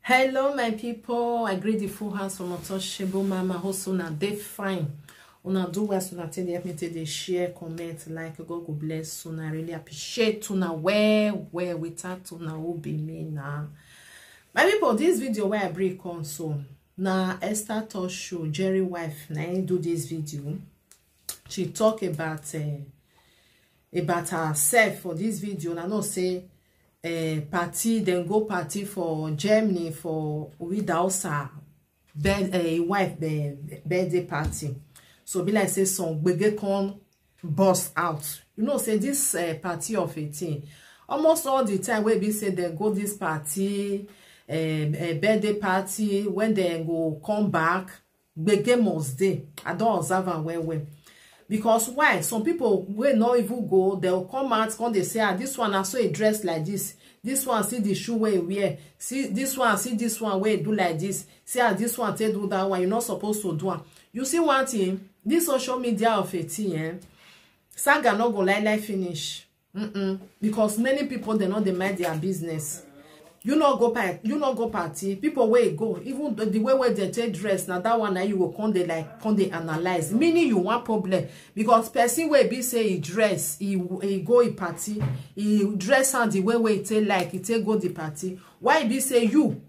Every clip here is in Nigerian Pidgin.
Hello my people, I greet the full house from untouchable mama. Also now they fine. Una do well, so that help me to share, comment, like. God go bless. So I really appreciate to now where without to now will be me now. My people, this video where I break on so now Esther talk show Jerry wife. Now I do this video. She talk about herself for this video. And I know say party, then go party for Germany for Idahosa wife birthday party. So be like say some gbege con bust out. You know say this party of 18 almost all the time where be say they go this party birthday party, when they go come back gbege must dey. I don't observe am well. Because why? Some people will not even go, they'll come out, come they say, ah, this one I saw a dress like this. This one see the shoe where he wear. See this one where he do like this. See how this one take do that one. You're not supposed to do it. You see one thing, this social media of 18, saga not go like finish. Because many people they know they mind their business. You not go party. People where go, even the way where they take dress, now that one now you will come they analyze. Meaning you want problem because person where be say he dress, he go party, he dress and the way he take like he take go the party. Why be say you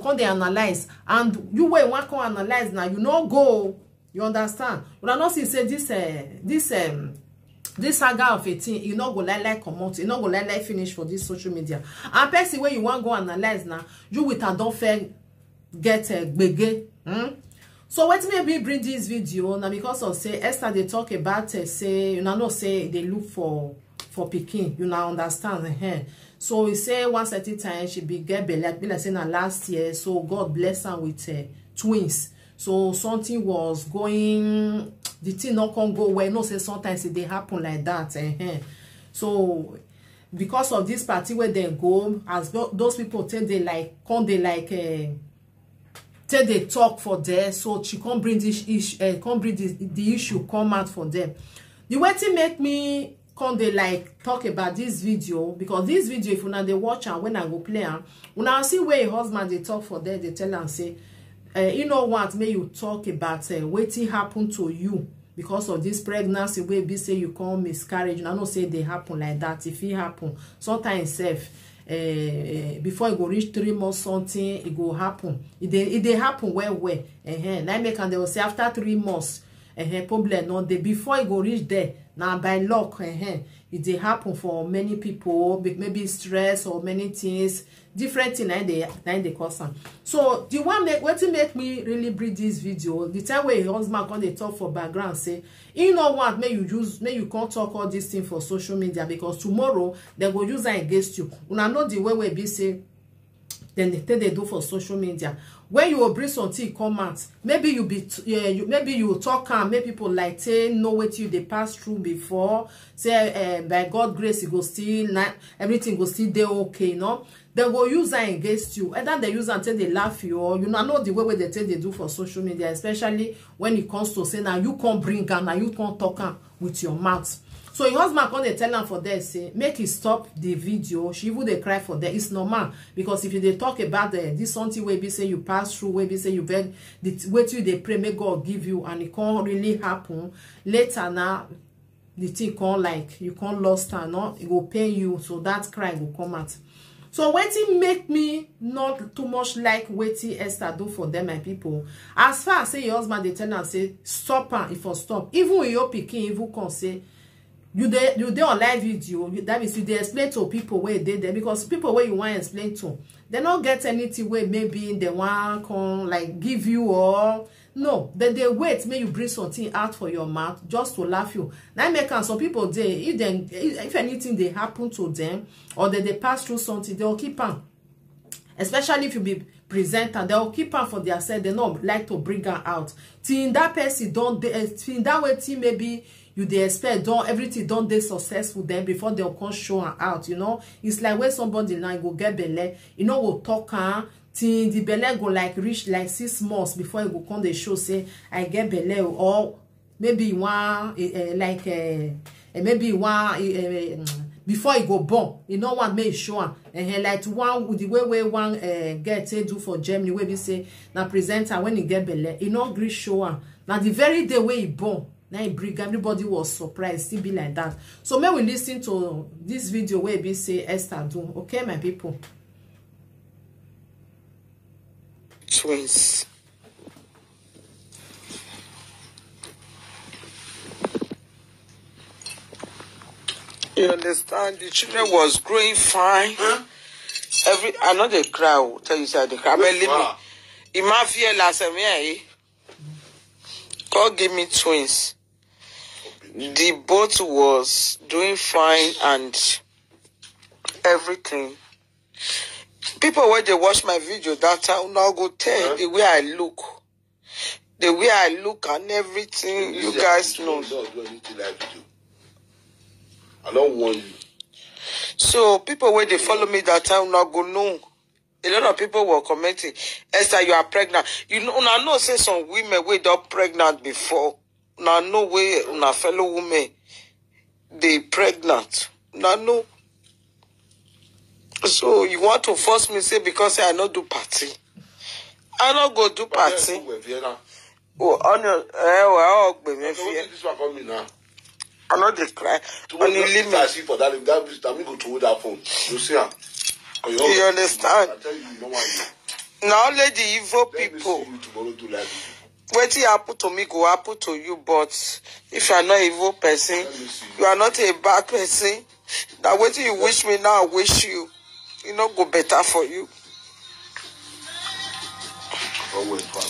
come they analyze, and you where want come analyze now you not go. You understand? But I not see say this saga of 18, you not go like come out, you not go like finish for this social media. And person where you want go analyze now, you with a don't fair get a gbege. So what maybe bring this video now because of say Esther they talk about say you know say they look for Peking. You now understand So we say one certain time she be get belle be like saying last year. So God bless her with twins. So something was going, the thing not can go well. No, say sometimes it they happen like that. So because of this party where they go, as those people tell they like, come they like tell they talk for there. So she can't bring this issue, can't bring the issue come out for them. The way to make me come they like talk about this video, because this video if una they watch and when I go play am, una see where a husband they talk for there, they tell and say. You know what, may you talk about wetin happen to you because of this pregnancy wey be say you come miscarriage. And I know say they happen like that. If it happen sometimes self before it go reach 3 months something it go happen. It they happen well like make and they will say after 3 months problem no dey. Before it go reach there now by luck it they happen for many people, maybe stress or many things, different thing they cause them. So the one what to make me really bring this video, the time where husband come they talk for background say, you know what, may you can't talk all this thing for social media because tomorrow they go use that against you. Una know the way we be say then they do for social media. When you will bring something come out, maybe you be maybe you will talk and make people like say know what you they pass through before. Say by God grace it go still everything go still there okay, no? They go use that against you. Either they use until they laugh you, or you know the way they tell they do for social media, especially when it comes to say now you can't bring and now you can't talk with your mouth. So your husband come they tell her for there say make it stop the video. She would they cry for there. It's normal because if they talk about this something where be say you pass through, where be say you beg the way you they pray, may God give you, and it can't really happen later now. The thing can't like you can't lost her, no, it will pay you, so that cry will come out. So waiting make me not too much like waiting Esther do for them, my people. As far as say your husband they tell and say stop her if you stop, even when your picking even can say you dey on live video, that means you dey explain to people where they there, because people where you want to explain to, they don't get anything where maybe they want come like give you all. No, then they wait may you bring something out for your mouth just to laugh you. Now make some people they if anything they happen to them or they pass through something, they'll keep on. Especially if you be presenter, they'll keep on for their side. They don't like to bring her out. Till that person don't till that way till maybe you they expect don't everything don't they successful then before they'll come show her out. You know, it's like when somebody now go get belle, you know, will talk her till the belle go like reach like 6 months before it go come they show say I get belle, or maybe one maybe one before he go born. He no want make show am. Like one with the way one get to do for Germany, where we say na presenter when he get belle, he no gree show am. Now the very day where he born, now he bring everybody was surprised, still be like that. So may we listen to this video where we say Esther do. Okay, my people. Twins. You understand? The children was growing fine. Huh? I know they cry. Tell you say they cry. Believe me. In my fear last time, God gave me twins. The both was doing fine and everything. People when they watch my video that time now go tell the way I look. The way I look and everything, you guys know. I don't want you. So people when they follow me that time now go know. A lot of people were commenting, Esther, you are pregnant. You know, I know say some women were not pregnant before. Now no way, una fellow women, they pregnant. Now no. So you want to force me say because I not do party. I not go do party. Oh, on your this one coming now. I know they cry. When you leave me, I see for that. If that visit, I'm going to hold that phone. You see her. You understand? I tell you, you don't want you. Now, only the evil people. What happen to me go happen to you, but if you are not an evil person, you are not a bad person. Now, what you wish me now, I wish you. You know, go better for you. Always fun.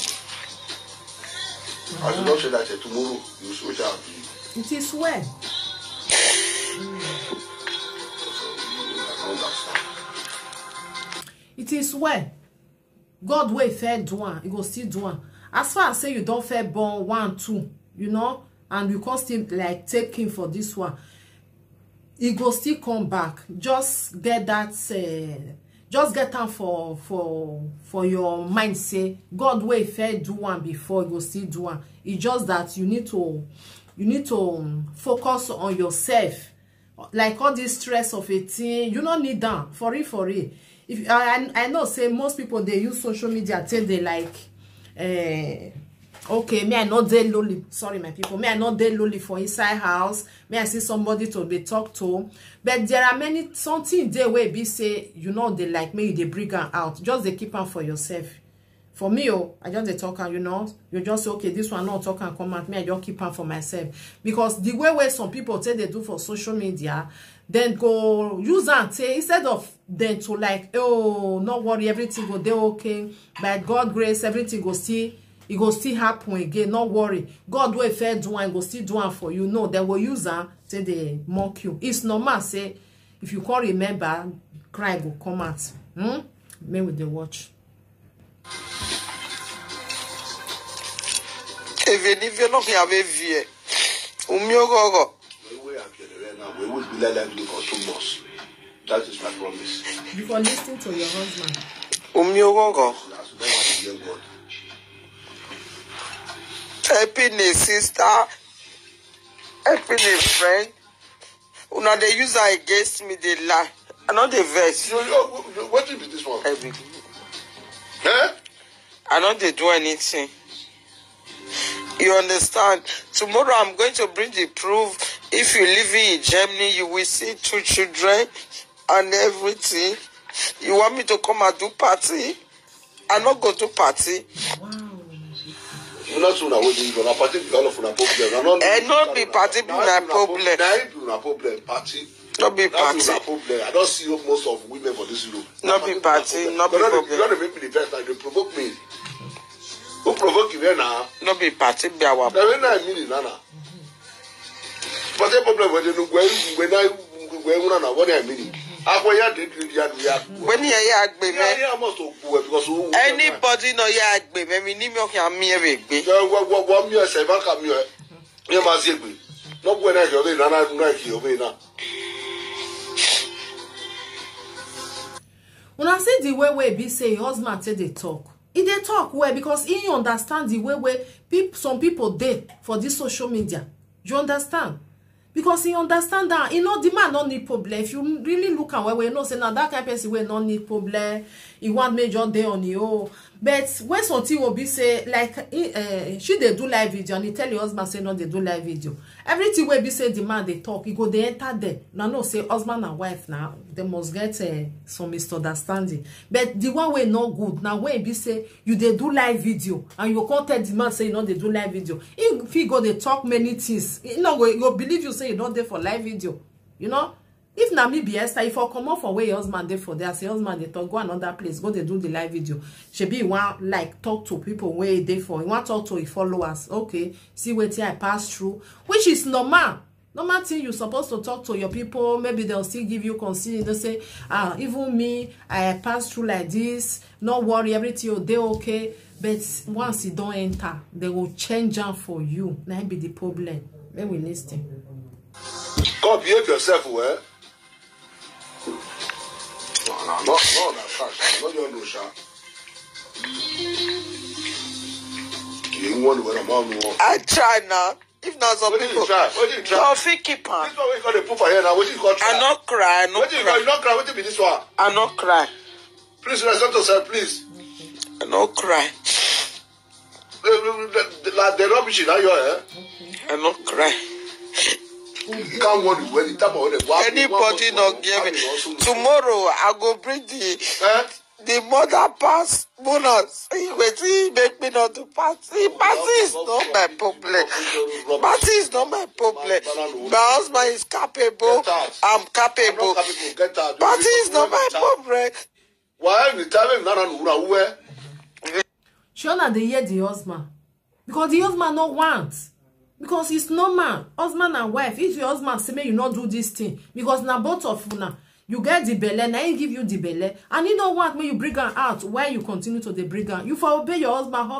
I did not say that tomorrow you switch out. It is well. It is well. God will fair do one. He go still do one. As far as say you don't fair born 1, 2, you know, and you can still like take him for this one. He go still come back. Just get that. Just get time for your mind. Say God will fair do one before he go still do one. It's just that you need to focus on yourself. Like all this stress of a thing, you don't need that for it. If I know, say most people they use social media till they like, okay, me I not dey lonely. Sorry, my people, me I not dey lonely for inside house. Me I see somebody to be talk to, but there are many something there where be say you know they like me they bring her out. Just they keep her for yourself. For me, I just they talk and you know, you just say, okay, this one not talk and come at me, I just keep her for myself. Because the way some people say they do for social media, then go use and say, instead of then to like, oh, not worry, everything go there okay. By God's grace, everything go still, it go still happen again. Not worry. God will fair do and go still do one for you. No, they will use her, say they mock you. It's normal, say, if you can't remember, cry go come out. Me with the watch. Even if you're not having vie, go. We would be like that for 2 months. That is my promise. You are listening to your husband. Go. Helping a sister, helping a friend. Una they use her against me, they lie. I know they vex. What is this one? Everything. Huh? I know they do anything. You understand? Tomorrow I'm going to bring the proof. If you live in Germany, you will see 2 children and everything. You want me to come and do party? I not go to party. Wow. You're not soon away. You're not party because of a problem. And not be party be my problem. Not problem. Party. Not be party. That's problem. I don't see most of women for this room. Not be party. Not be problem. You don't make me the first time. They provoke me. Who provoke you now? Not be party be our. When I mean it, Nana. But the problem when I what I mean. When you are anybody know you baby, me name you can me baby. What me say back come you. You must say me. Not when I go Nana like you now. When I say the way be say husband say they talk. He they talk well because he understand the way some people did for this social media. You understand? because he understand that, you know, the man don't need problem. If you really look at where we know, say now that kind of person will not need problem. He want major day on you. But when something will be say, like, she they do live video, and he tell your husband, say, no, they do live video. Everything will be say, the man, they talk, he go, they enter there. Now, no, say, husband and wife, now, they must get some misunderstanding. But the one way not good, now, when be say, you they do live video, and you can't tell the man, say, you know, they do live video. If he go, they talk many things. You know, you believe you say, you not there for live video. You know? If na me be Esther, if I come up for where your husband there for there, say husband they talk, go another place, go they do the live video. She be want like talk to people where they for. You want talk to his followers. Okay, see what I pass through, which is normal. Normal thing you supposed to talk to your people. Maybe they'll still give you consider. They say, even me, I pass through like this. No worry, everything will be okay. But once you don't enter, they will change them for you. That be the problem. When we listen. God, behave yourself well. No, not your no shot. I try now. If not, some people don't keep on. This one we got the put for here now. What you got? I not cry. I not cry. You not cry. What be this one? I not cry. Please respect yourself, please. I not cry. The rubbish in your hair. I not cry. You can't want to when the time of the anybody not give me. Tomorrow I go bring the mother pass bonus. Wait, make me not to party. Party is not my problem. Party is not my problem. My husband is capable. I'm capable. Party is not my problem. Why the time not where? Shona they hear the husband because the husband not wants. Because it's normal, husband and wife. If your husband say, you not do this thing, because now both of you now, you get the belly, now he give you the belly, and you don't want when you bring her out, why you continue to the bring her. You for obey your husband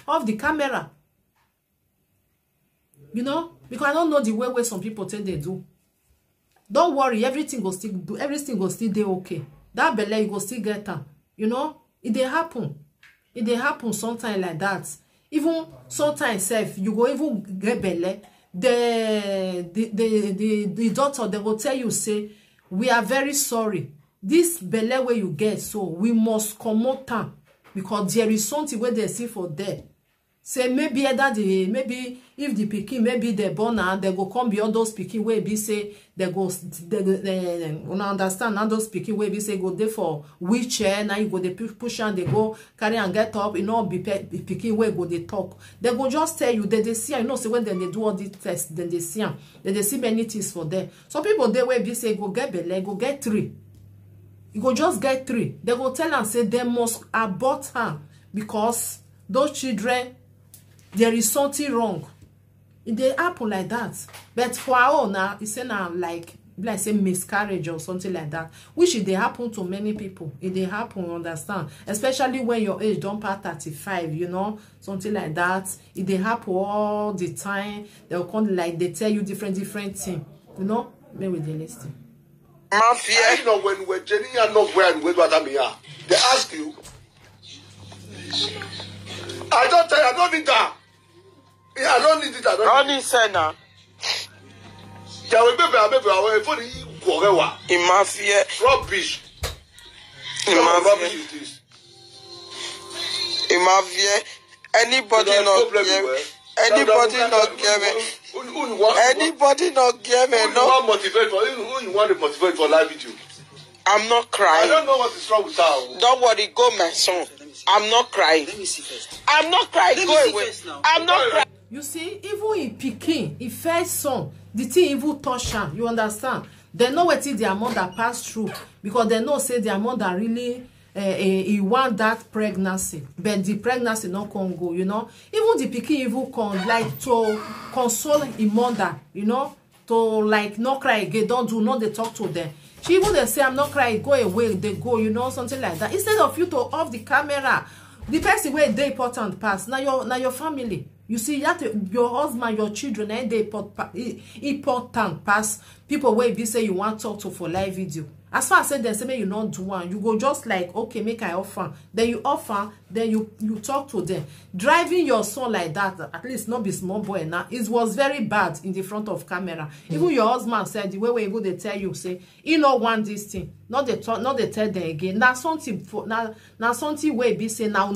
off the camera. You know? Because I don't know the way some people say they do. Don't worry, everything will still do, everything will still do okay. That belly you go still get her. You know? It they happen. It they happen sometimes like that. Even sometimes self, you go even get belly. The doctor, they will tell you, say, we are very sorry. This belly where you get, so we must come out time because there is something where they see for there. Say maybe that maybe if the pikin maybe they born and they go come beyond those pikin where be say they understand now those pikin where be say go there for wheelchair now you go they push and they go carry and get up you know be pikin where go they talk they go just tell you they see you know say when they do all these tests then they see them then they see many things for there. Some people they where be say go get belly go get 3 you go just get 3 they go tell and say they must abort her because those children there is something wrong. It dey happen like that. But for our own now, it's now like say miscarriage or something like that. Which it dey happen to many people. It dey happen, understand? Especially when your age don't pass 35, you know, something like that. It dey happen all the time. They'll come like they tell you different things. You know? Maybe they listen. Mafia, you know when Jenny are not where and what I mean. They ask you. I don't tell you, I don't need that. Yeah, I don't need it. I don't need it. Now. Can we baby for the Korewa? In mafia. Rubbish. In mafia. In mafia. Anybody not give me. Anybody not give me. Anybody not give me. No. Who you want to motivate for live video? I'm not crying. I don't know what is wrong with her. Don't worry, go my son. I'm not crying. Let me see first. I'm not crying. Go away. I'm not crying. You see, even in Peking, in first son, the thing even touch her. You understand? They know what their mother passed through because they know say their mother really he want that pregnancy, but the pregnancy not can go. You know, even the Peking even come like to console his mother. You know, to like not cry again. Don't do not they talk to them. She even they say I'm not crying, go away, they go, you know, something like that. Instead of you to off the camera, the person where they important pass. Now your family. You see that your husband, your children, and they important pass people where be say you want to talk to for live video. As far as say they say make you not do one, you go just like, okay, make I offer. Then you offer, then you talk to them. Driving your son like that, at least not be small boy now, it was very bad in the front of camera. Even your husband said the way go they tell you, say, you don't want this thing. Not they tell them again. Now something way be say now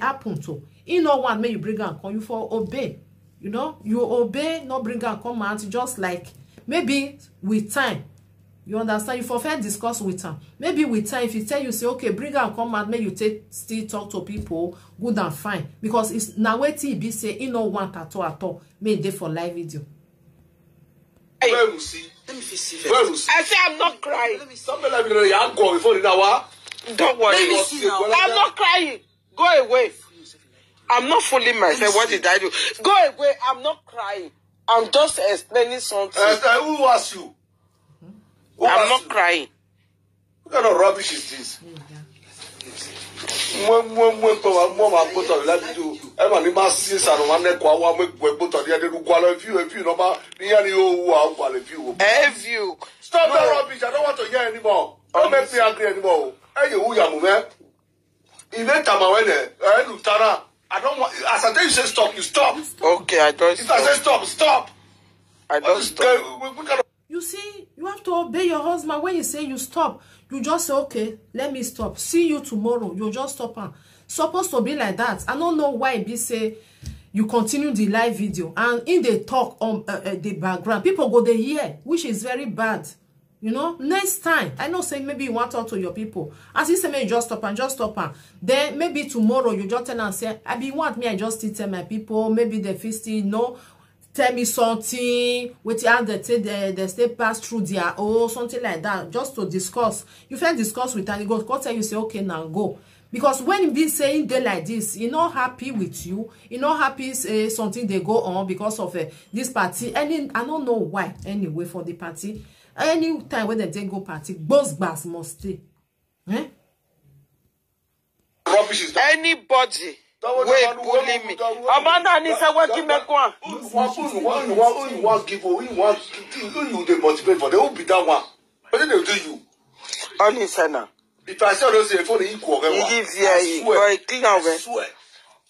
happen to. You know one may you bring and come, you for obey. You know, you obey, not bring and come out, just like maybe with time. You understand? You for fair discuss with her. Maybe with time, if you tell you, say, okay, bring her and come out, may you still talk to people, good and fine. Because it's now wait till be say, you know want at all. May they for live video. Hey, let me see. I say I'm not crying. Somebody like you are going before the hour. Don't worry. Let me see now. I'm not crying. Go away. I'm not fooling myself. What did I do? Go away. I'm not crying. I'm just explaining something. Who asked you? I'm not crying. What kind of rubbish is this? When mama put on let you Emma Massis and one neck one make put on the other if you know near you if you stop the rubbish, I don't want to hear anymore. Don't make me angry anymore. Hey, you are even Tara. I don't want as I tell you say stop, you stop. Okay, I don't if I say stop. I don't stop. You see, you have to obey your husband. When you say you stop, you just say, okay, let me stop. See you tomorrow. You just stop. Supposed to be like that. I don't know why be say you continue the live video. And in the talk on the background, people go there hear, which is very bad. You know, next time, I know say maybe you want to talk to your people. As you say, maybe just stop. Then maybe tomorrow you just tell and say, I be want me, I just tell my people, maybe the feasting, no. Tell me something with how they stay pass through their something like that, just to discuss. You can discuss with and go tell you say okay now go. Because when you be saying they like this, you're not happy with you, you're not happy something they go on because of this party. I don't know why anyway for the party. Any time when they go party, both bars must stay. Rubbish is that. Anybody wait bully me. Amanda ni say what give me one. You want give you the motivate for they will be that one. But then they'll do you. Only sana. If I say don't say for the equal, you give here for clean away.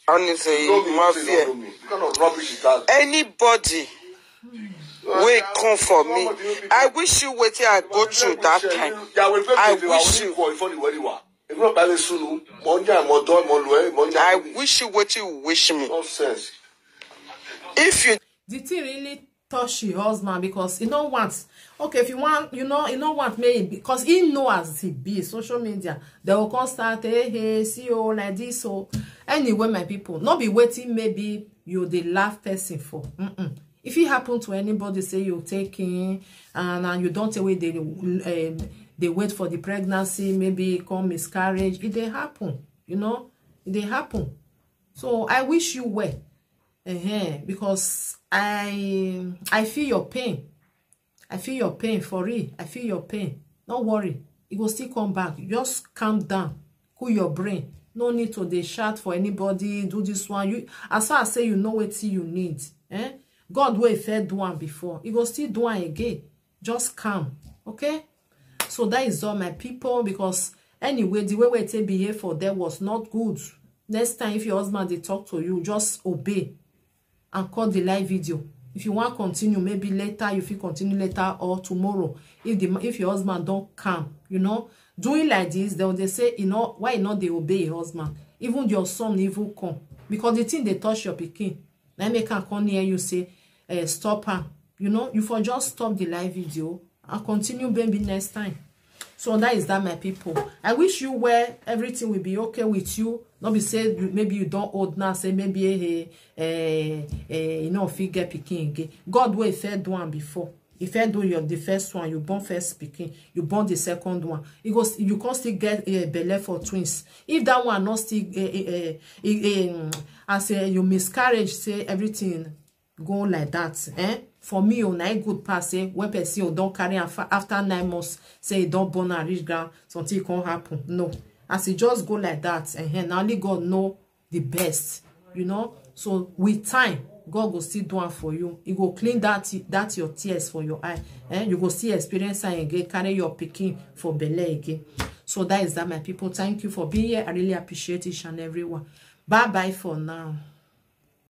Only say mafia. Kind of rubbish is that. Anybody wait come for me. I wish you wait till I go through that time. I wish you for the wedding one. I wish you what you wish me. Nonsense. If you did he really touch your husband because he don't want okay if you want you don't want me because he know as he be social media they will constant hey see you like this so anyway my people not be waiting maybe you the laugh person for if it happen to anybody say you taking and you don't away they wait for the pregnancy, maybe come miscarriage. It they happen, you know, it they happen. So I wish you well, because I feel your pain. I feel your pain for real. I feel your pain. Don't worry, it will still come back. Just calm down, cool your brain. No need to they shout for anybody. Do this one. You as far as say you know what you need. God will fair do one before. It will still do one again. Just calm, okay? So that is all my people because anyway, the way they behave for them was not good. Next time, if your husband they talk to you, just obey and call the live video. If you want to continue, maybe later, if you continue later or tomorrow, if your husband don't come, you know, doing like this, they say, you know, why not they obey your husband? Even your son even come. Because the thing they touch your pikin. Now make can come near you say, stop her. You know, you for just stop the live video and continue baby next time. So that is that my people. I wish you well. Everything will be okay with you. Not be say maybe you don't old now. Say maybe you know if you get picking again. God will fair do one before. If I do the first one, you born first speaking, you born the second one. It goes you can still get a belly for twins. If that one not still as you miscarriage, say everything go like that. For me, on a good pass, when person don't carry after 9 months, say don't born and reach ground, something can happen. No, as it just go like that, and only God know the best, you know. So with time, God go still do am for you. He go clean that your tears for your eye. You go see experience again, carry your pikin for belle again. So that is that, my people. Thank you for being here. I really appreciate each and everyone. Bye bye for now.